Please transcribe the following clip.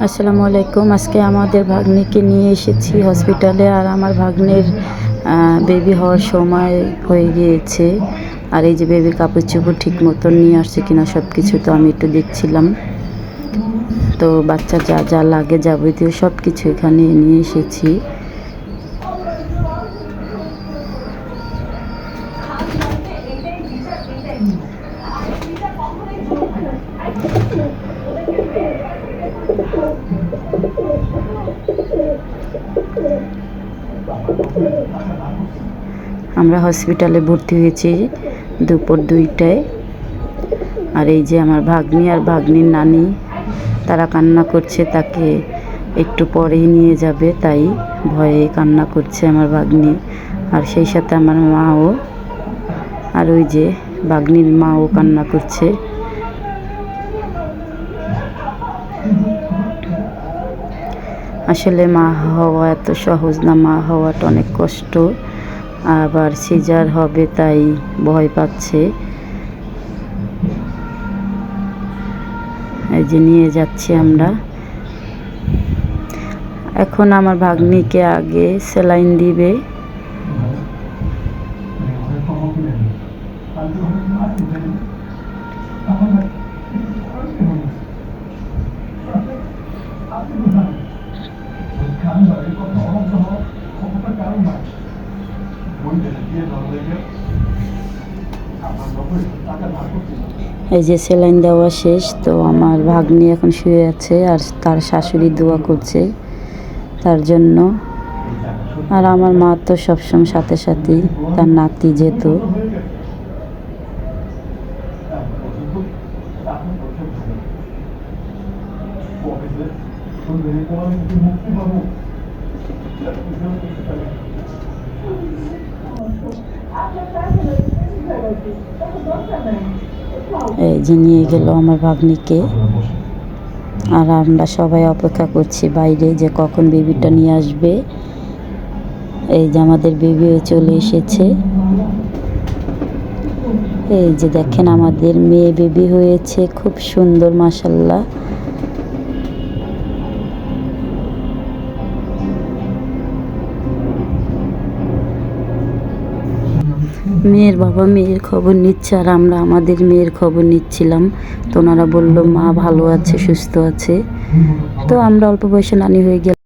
আসসালামু আলাইকুম। আজকে আমাদের ভাগ্নিকে নিয়ে এসেছি হসপিটালে। আর আমার ভাগ্নের বেবি হওয়ার সময় হয়ে গিয়েছে। আর এই যে বেবির কাপড় চোপড় ঠিক মতন নিয়ে আসছে কিনা সব কিছু তো আমি একটু দেখছিলাম। তো বাচ্চা যা যা লাগে যাবতীয় সব কিছু এখানে নিয়ে এসেছি। আমরা হসপিটালে ভর্তি হয়েছি দুপুর 2টায়। আর এই যে আমার ভাগ্নি আর ভাগ্নির নানি তারা কান্না করছে, তাকে একটু পরেই নিয়ে যাবে, তাই ভয়ে কান্না করছে আমার ভাগ্নি। আর সেই সাথে আমার মাও, আর ওই যে ভাগ্নির মাও কান্না করছে। আসলে মা হওয়া এত সহজ না, মা হওয়াটা অনেক কষ্ট। আবার সিজার হবে তাই ভয় পাচ্ছে। এই যে নিয়ে যাচ্ছি আমরা। এখন আমার ভাগ্নিকে আগে স্যালাইন দিবে। এই যে স্যালাইন দেওয়া শেষ, তো আমার ভাগ্নি এখন শুয়ে আছে আর তার শাশুড়ি দোয়া করছে তার জন্য। আর আমার মা তো সবসময় সাথে সাথেই, তার নাতি যেহেতু। এই যে নিয়ে গেল আমার ভাগ্নিকে। আর আমরা সবাই অপেক্ষা করছি বাইরে যে কখন বেবিটা নিয়ে আসবে। এই যে আমাদের বেবিও চলে এসেছে। এই যে দেখেন আমাদের মেয়ে বেবি হয়েছে, খুব সুন্দর মাশাআল্লাহ। মেয়ের বাবা মেয়ের খবর নিচ্ছে আর আমরা আমাদের মেয়ের খবর নিচ্ছিলাম। তো ওনারা বললো মা ভালো আছে, সুস্থ আছে। তো আমরা অল্প বয়সে নানি হয়ে গেলাম।